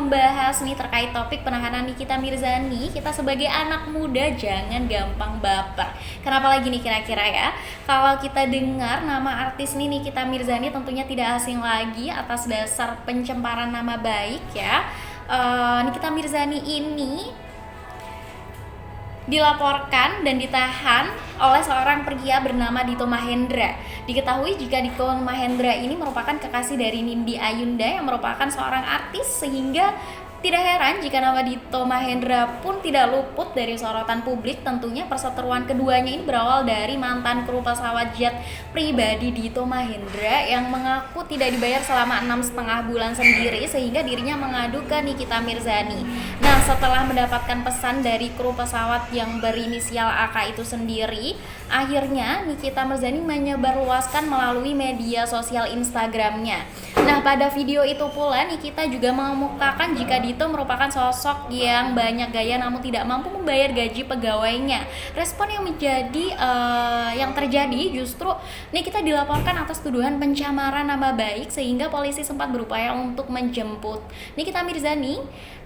membahas nih terkait topik penahanan Nikita Mirzani. Kita sebagai anak muda jangan gampang baper. Kenapa lagi nih kira-kira ya? Kalau kita dengar nama artis nih Nikita Mirzani tentunya tidak asing lagi atas dasar pencemaran nama baik ya. Nikita Mirzani ini dilaporkan dan ditahan oleh seorang pria bernama Dito Mahendra. Diketahui jika Dito Mahendra ini merupakan kekasih dari Nindi Ayunda yang merupakan seorang artis, sehingga tidak heran jika nama Dito Mahendra pun tidak luput dari sorotan publik. Tentunya perseteruan keduanya ini berawal dari mantan kru pesawat jet pribadi Dito Mahendra yang mengaku tidak dibayar selama 6,5 bulan sendiri, sehingga dirinya mengadu ke Nikita Mirzani. Nah, setelah mendapatkan pesan dari kru pesawat yang berinisial AK itu sendiri, akhirnya Nikita Mirzani menyebarluaskan melalui media sosial Instagramnya. Nah, pada video itu pula Nikita juga mengemukakan jika Dito merupakan sosok yang banyak gaya namun tidak mampu membayar gaji pegawainya. Respon yang terjadi justru Nikita dilaporkan atas tuduhan pencemaran nama baik, sehingga polisi sempat berupaya untuk menjemput Nikita Mirzani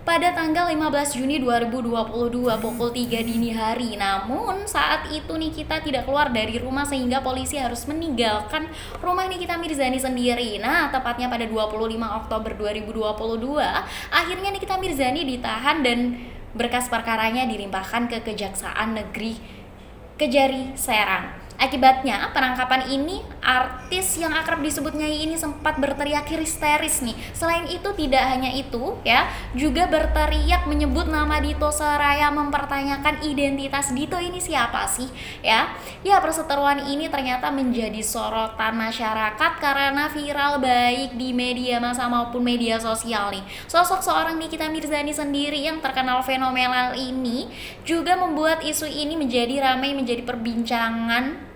pada tanggal 15 Juni 2022 pukul 3 dini hari. Namun saat itu Nikita tidak keluar dari rumah sehingga polisi harus meninggalkan rumah Nikita Mirzani sendiri. Nah, tepatnya pada 25 Oktober 2022, akhirnya Nikita Mirzani ditahan dan berkas perkaranya dilimpahkan ke Kejaksaan Negeri Kejari, Serang. Akibatnya penangkapan ini, artis yang akrab disebut Nyai ini sempat berteriak histeris nih. Selain itu tidak hanya itu ya, juga berteriak menyebut nama Dito seraya mempertanyakan identitas Dito ini siapa sih ya. Ya, perseteruan ini ternyata menjadi sorotan masyarakat karena viral baik di media massa maupun media sosial nih. Sosok seorang Nikita Mirzani sendiri yang terkenal fenomenal ini juga membuat isu ini menjadi ramai, menjadi perbincangan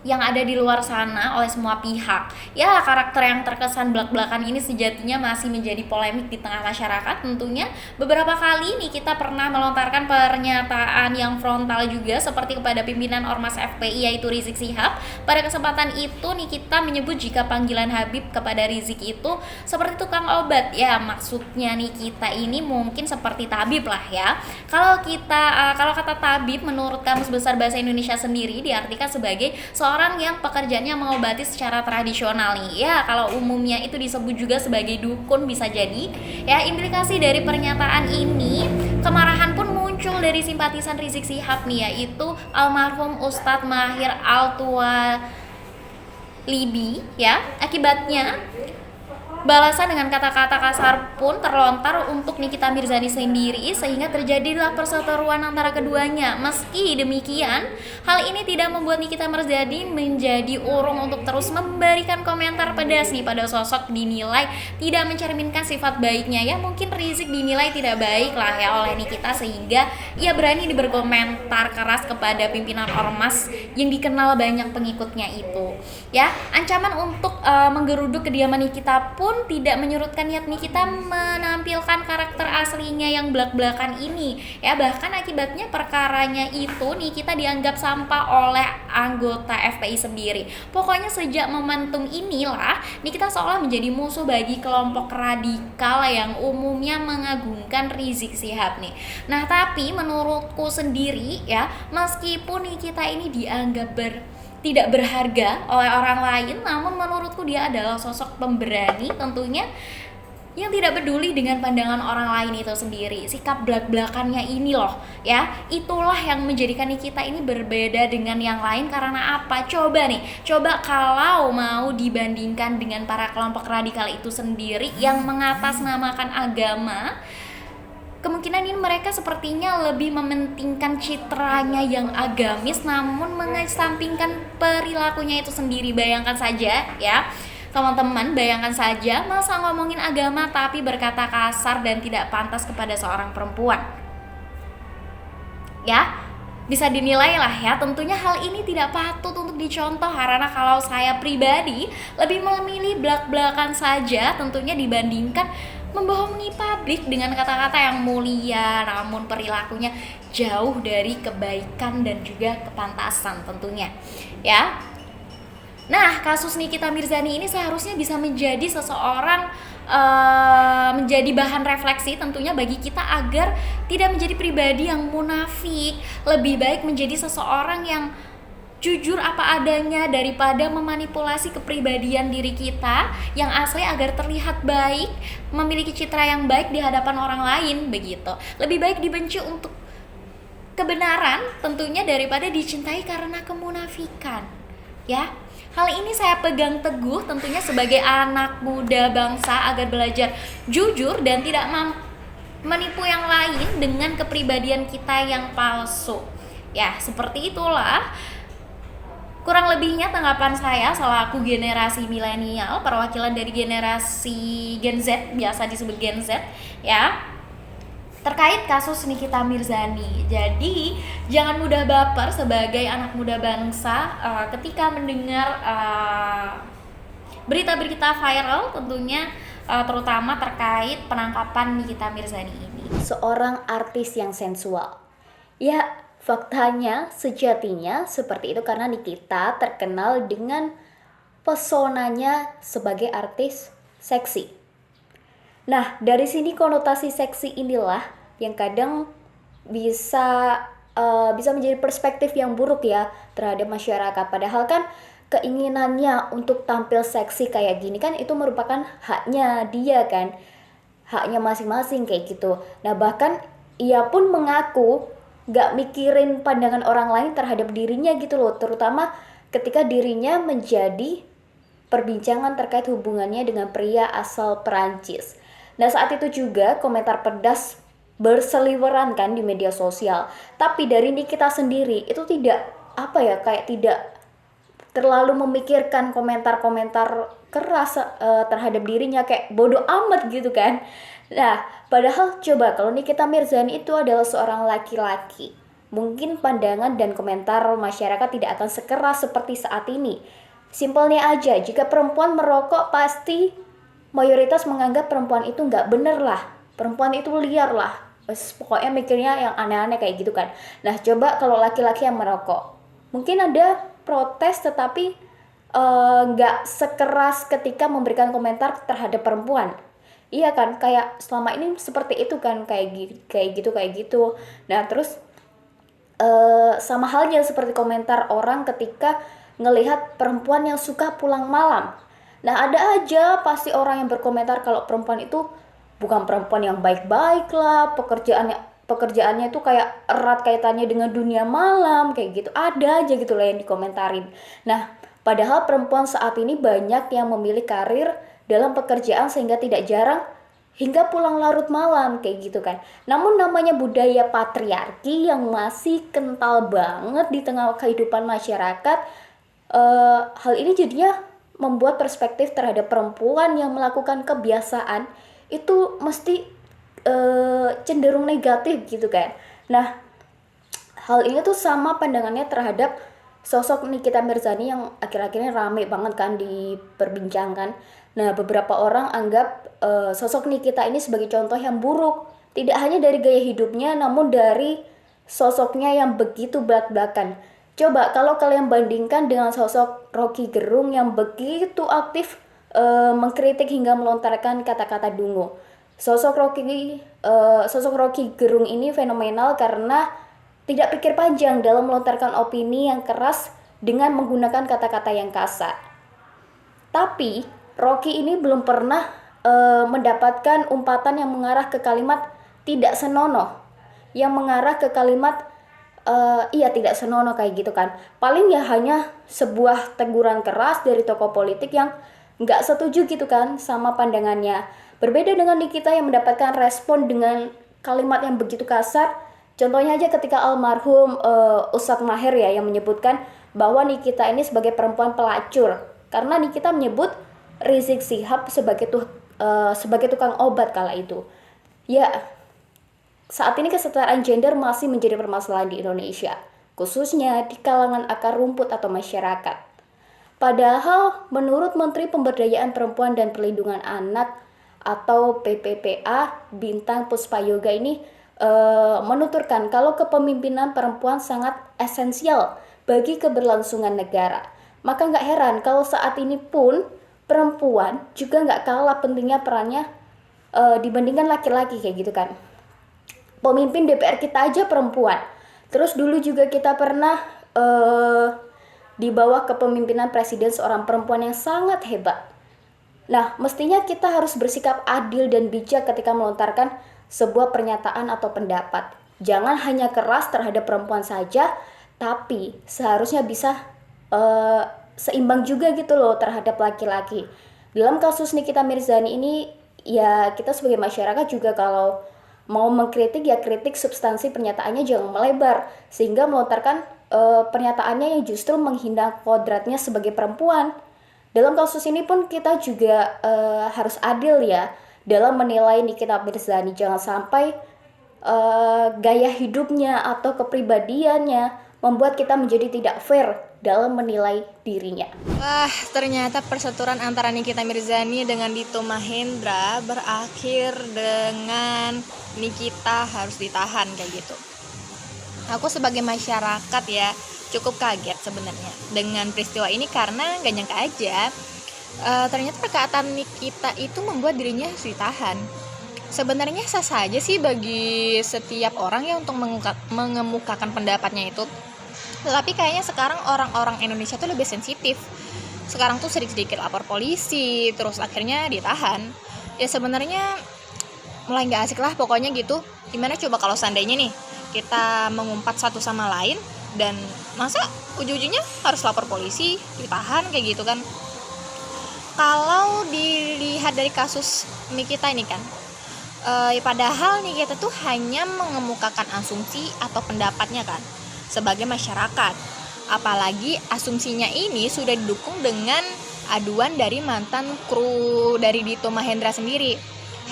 yang ada di luar sana oleh semua pihak. Ya, karakter yang terkesan belak-belakan ini sejatinya masih menjadi polemik di tengah masyarakat. Tentunya beberapa kali nih kita pernah melontarkan pernyataan yang frontal juga, seperti kepada pimpinan Ormas FPI yaitu Rizik Syihab. Pada kesempatan itu nih kita menyebut jika panggilan Habib kepada Rizik itu seperti tukang obat. Ya, maksudnya nih kita ini mungkin seperti tabib lah ya. Kalau kata tabib menurut Kamus Besar Bahasa Indonesia sendiri diartikan sebagai orang yang pekerjaannya mengobati secara tradisional nih. Ya, kalau umumnya itu disebut juga sebagai dukun bisa jadi. Ya, implikasi dari pernyataan ini, kemarahan pun muncul dari simpatisan Rizik Syihab nih, yaitu almarhum Ustadz Mahir Al-Tuwalibi ya. Akibatnya balasan dengan kata-kata kasar pun terlontar untuk Nikita Mirzani sendiri, sehingga terjadilah perseteruan antara keduanya. Meski demikian, hal ini tidak membuat Nikita Mirzani menjadi urung untuk terus memberikan komentar pedas nih pada sosok dinilai tidak mencerminkan sifat baiknya. Ya, mungkin Rizik dinilai tidak baik lah ya oleh Nikita, sehingga ia berani berkomentar keras kepada pimpinan Ormas yang dikenal banyak pengikutnya itu. Ya, ancaman untuk menggeruduk kediaman Nikita pun tidak menyurutkan niat Nikita menampilkan karakter aslinya yang belak-belakan ini ya. Bahkan akibatnya perkaranya itu Nikita dianggap sampah oleh anggota FPI sendiri. Pokoknya sejak momentum inilah Nikita seolah menjadi musuh bagi kelompok radikal yang umumnya mengagungkan Rizik Syihab nih. Nah, tapi menurutku sendiri ya, meskipun Nikita ini dianggap tidak berharga oleh orang lain, namun menurutku dia adalah sosok pemberani tentunya yang tidak peduli dengan pandangan orang lain itu sendiri. Sikap belak-belakannya ini loh ya, itulah yang menjadikan Nikita ini berbeda dengan yang lain. Karena apa? Coba kalau mau dibandingkan dengan para kelompok radikal itu sendiri yang mengatasnamakan agama, kemungkinan ini mereka sepertinya lebih mementingkan citranya yang agamis namun mengesampingkan perilakunya itu sendiri. Bayangkan saja ya teman-teman, bayangkan saja masa ngomongin agama tapi berkata kasar dan tidak pantas kepada seorang perempuan. Ya, bisa dinilai lah ya, tentunya hal ini tidak patut untuk dicontoh. Karena kalau saya pribadi lebih memilih belak-belakan saja tentunya dibandingkan membohongi publik dengan kata-kata yang mulia namun perilakunya jauh dari kebaikan dan juga kepantasan tentunya ya. Nah, kasus Nikita Mirzani ini seharusnya bisa menjadi seseorang menjadi bahan refleksi tentunya bagi kita agar tidak menjadi pribadi yang munafik. Lebih baik menjadi seseorang yang jujur apa adanya daripada memanipulasi kepribadian diri kita yang asli agar terlihat baik, memiliki citra yang baik di hadapan orang lain begitu. Lebih baik dibenci untuk kebenaran tentunya daripada dicintai karena kemunafikan. Ya. Hal ini saya pegang teguh tentunya sebagai anak muda bangsa agar belajar jujur dan tidak menipu yang lain dengan kepribadian kita yang palsu. Ya, seperti itulah kurang lebihnya tanggapan saya selaku generasi milenial, perwakilan dari generasi Gen Z, biasa disebut Gen Z, ya, terkait kasus Nikita Mirzani. Jadi jangan mudah baper sebagai anak muda bangsa ketika mendengar berita-berita viral tentunya, terutama terkait penangkapan Nikita Mirzani ini. Seorang artis yang sensual. Ya, faktanya sejatinya seperti itu karena Nikita terkenal dengan pesonanya sebagai artis seksi. Nah, dari sini konotasi seksi inilah yang kadang bisa menjadi perspektif yang buruk ya terhadap masyarakat. Padahal kan keinginannya untuk tampil seksi kayak gini kan itu merupakan haknya dia kan, haknya masing-masing kayak gitu. Nah, bahkan ia pun mengaku gak mikirin pandangan orang lain terhadap dirinya gitu loh, terutama ketika dirinya menjadi perbincangan terkait hubungannya dengan pria asal Perancis. Nah, saat itu juga komentar pedas berseliweran kan di media sosial. Tapi dari Nikita sendiri itu tidak tidak terlalu memikirkan komentar-komentar keras terhadap dirinya, kayak bodoh amat gitu kan. Nah, padahal coba kalau Nikita Mirzani itu adalah seorang laki-laki, mungkin pandangan dan komentar masyarakat tidak akan sekeras seperti saat ini. Simpelnya aja, jika perempuan merokok pasti mayoritas menganggap perempuan itu nggak bener lah, perempuan itu liar lah, pokoknya mikirnya yang aneh-aneh kayak gitu kan. Nah, coba kalau laki-laki yang merokok, mungkin ada protes tetapi nggak sekeras ketika memberikan komentar terhadap perempuan. Iya kan, kayak selama ini seperti itu kan, kayak gitu. Nah, terus sama halnya seperti komentar orang ketika ngelihat perempuan yang suka pulang malam. Nah, ada aja pasti orang yang berkomentar kalau perempuan itu bukan perempuan yang baik-baik lah, pekerjaannya tuh kayak erat kaitannya dengan dunia malam kayak gitu. Ada aja gitu lah yang dikomentarin. Nah, padahal perempuan saat ini banyak yang memilih karir dalam pekerjaan sehingga tidak jarang hingga pulang larut malam kayak gitu kan. Namun namanya budaya patriarki yang masih kental banget di tengah kehidupan masyarakat, hal ini jadinya membuat perspektif terhadap perempuan yang melakukan kebiasaan itu mesti cenderung negatif gitu kan. Nah, hal ini tuh sama pandangannya terhadap sosok Nikita Mirzani yang akhir-akhir ini rame banget kan diperbincangkan. Nah, beberapa orang anggap sosok Nikita ini sebagai contoh yang buruk, tidak hanya dari gaya hidupnya namun dari sosoknya yang begitu belak-belakan. Coba kalau kalian bandingkan dengan sosok Rocky Gerung yang begitu aktif mengkritik hingga melontarkan kata-kata dungu. Sosok Rocky Gerung ini fenomenal karena tidak pikir panjang dalam melontarkan opini yang keras dengan menggunakan kata-kata yang kasar. Tapi Rocky ini belum pernah mendapatkan umpatan yang mengarah ke kalimat tidak senonoh, yang mengarah ke kalimat tidak senonoh kayak gitu kan. Paling ya hanya sebuah teguran keras dari tokoh politik yang nggak setuju gitu kan sama pandangannya. Berbeda dengan Nikita yang mendapatkan respon dengan kalimat yang begitu kasar. Contohnya aja ketika almarhum Ustadz Maher ya yang menyebutkan bahwa Nikita ini sebagai perempuan pelacur karena Nikita menyebut Rizik Syihab sebagai tukang obat kala itu. Ya, saat ini kesetaraan gender masih menjadi permasalahan di Indonesia, khususnya di kalangan akar rumput atau masyarakat. Padahal menurut Menteri Pemberdayaan Perempuan dan Perlindungan Anak atau PPPA Bintang Puspayoga ini menuturkan kalau kepemimpinan perempuan sangat esensial bagi keberlangsungan negara. Maka nggak heran kalau saat ini pun perempuan juga nggak kalah pentingnya perannya dibandingkan laki-laki kayak gitu kan. Pemimpin DPR kita aja perempuan. Terus dulu juga kita pernah di bawah kepemimpinan presiden seorang perempuan yang sangat hebat. Nah, mestinya kita harus bersikap adil dan bijak ketika melontarkan sebuah pernyataan atau pendapat. Jangan hanya keras terhadap perempuan saja, tapi seharusnya bisa seimbang juga gitu loh terhadap laki-laki. Dalam kasus Nikita Mirzani ini, ya kita sebagai masyarakat juga kalau mau mengkritik ya kritik substansi pernyataannya, jangan melebar sehingga melontarkan pernyataannya yang justru menghina kodratnya sebagai perempuan. Dalam kasus ini pun kita juga harus adil ya dalam menilai Nikita Mirzani. Jangan sampai gaya hidupnya atau kepribadiannya membuat kita menjadi tidak fair dalam menilai dirinya. Wah, ternyata perseteruan antara Nikita Mirzani dengan Dito Mahendra berakhir dengan Nikita harus ditahan kayak gitu. Aku sebagai masyarakat ya cukup kaget sebenarnya dengan peristiwa ini karena gak nyangka aja ternyata perkataan Nikita itu membuat dirinya harus ditahan. Sebenarnya sah saja sih bagi setiap orang ya untuk mengemukakan pendapatnya itu. Tapi kayaknya sekarang orang-orang Indonesia tuh lebih sensitif. Sekarang tuh sedikit-sedikit lapor polisi, terus akhirnya ditahan. Ya sebenarnya mulai gak asik lah pokoknya gitu. Gimana coba kalau seandainya nih kita mengumpat satu sama lain dan masa ujung-ujungnya harus lapor polisi, ditahan kayak gitu kan. Kalau dilihat dari kasus Nikita ini kan, padahal Nikita tuh hanya mengemukakan asumsi atau pendapatnya kan sebagai masyarakat. Apalagi asumsinya ini sudah didukung dengan aduan dari mantan kru dari Dito Mahendra sendiri.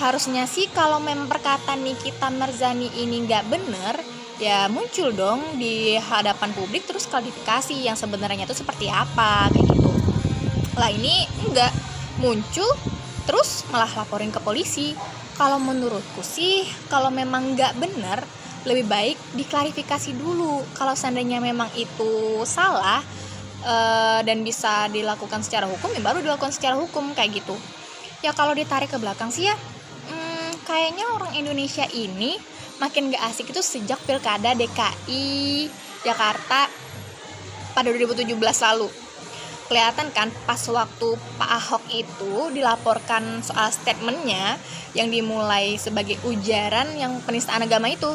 Harusnya sih kalau memang perkataan Nikita Mirzani ini nggak bener, ya muncul dong di hadapan publik terus klarifikasi yang sebenarnya itu seperti apa kayak gitu. Lah ini enggak muncul terus malah laporin ke polisi. Kalau menurutku sih kalau memang nggak bener lebih baik diklarifikasi dulu. Kalau seandainya memang itu salah dan bisa dilakukan secara hukum, ya baru dilakukan secara hukum kayak gitu. Ya kalau ditarik ke belakang sih ya, kayaknya orang Indonesia ini makin gak asik itu sejak Pilkada DKI Jakarta pada 2017 lalu. Kelihatan kan pas waktu Pak Ahok itu dilaporkan soal statementnya yang dimulai sebagai ujaran yang penistaan agama itu.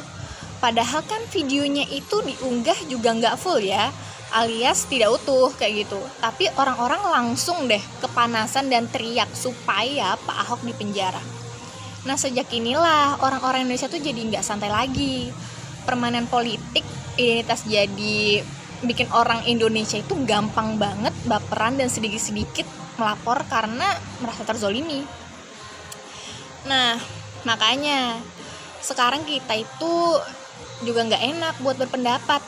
Padahal kan videonya itu diunggah juga nggak full ya, alias tidak utuh kayak gitu. Tapi orang-orang langsung deh kepanasan dan teriak supaya Pak Ahok dipenjara. Nah sejak inilah orang-orang Indonesia tuh jadi nggak santai lagi. Permainan politik identitas jadi bikin orang Indonesia itu gampang banget baperan dan sedikit-sedikit melapor karena merasa terzolimi. Nah makanya sekarang kita itu juga nggak enak buat berpendapat.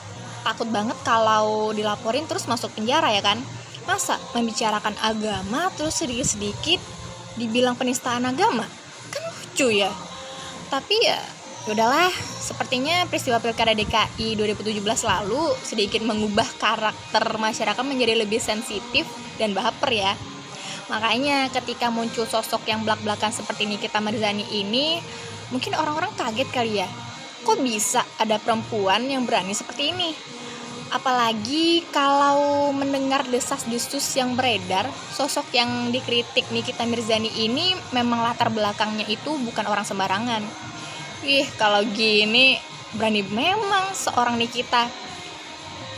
Takut banget kalau dilaporin terus masuk penjara ya kan. Masa membicarakan agama terus sedikit-sedikit dibilang penistaan agama? Kan lucu ya. Tapi ya udahlah, sepertinya peristiwa Pilkada DKI 2017 lalu sedikit mengubah karakter masyarakat menjadi lebih sensitif dan baper ya. Makanya ketika muncul sosok yang belak-belakan seperti Nikita Mirzani ini, mungkin orang-orang kaget kali ya. Kok bisa ada perempuan yang berani seperti ini? Apalagi kalau mendengar desas-desus yang beredar, sosok yang dikritik Nikita Mirzani ini memang latar belakangnya itu bukan orang sembarangan. Kalau gini berani memang seorang Nikita.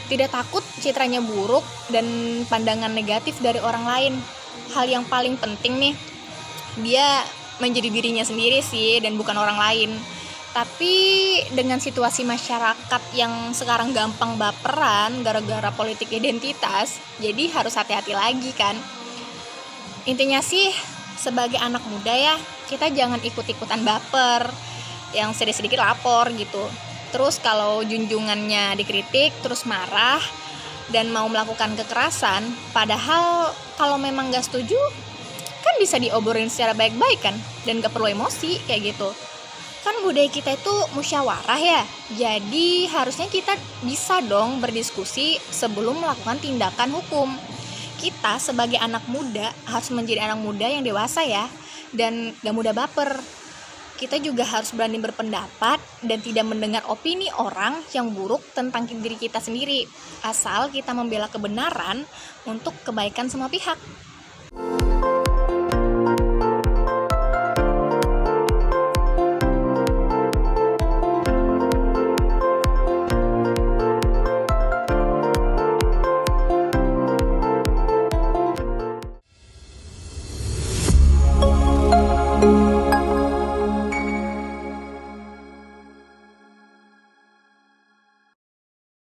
Tidak takut citranya buruk dan pandangan negatif dari orang lain. Hal yang paling penting nih, dia menjadi dirinya sendiri sih dan bukan orang lain. Tapi dengan situasi masyarakat yang sekarang gampang baperan gara-gara politik identitas, jadi harus hati-hati lagi kan. Intinya sih sebagai anak muda ya, kita jangan ikut-ikutan baper, yang sedikit-sedikit lapor gitu. Terus kalau junjungannya dikritik terus marah dan mau melakukan kekerasan, padahal kalau memang gak setuju kan bisa diobrolin secara baik-baik kan, dan gak perlu emosi kayak gitu. Kan budaya kita itu musyawarah ya, jadi harusnya kita bisa dong berdiskusi sebelum melakukan tindakan hukum. Kita sebagai anak muda harus menjadi anak muda yang dewasa ya, dan gak mudah baper. kita juga harus berani berpendapat dan tidak mendengar opini orang yang buruk tentang diri kita sendiri, asal kita membela kebenaran untuk kebaikan semua pihak.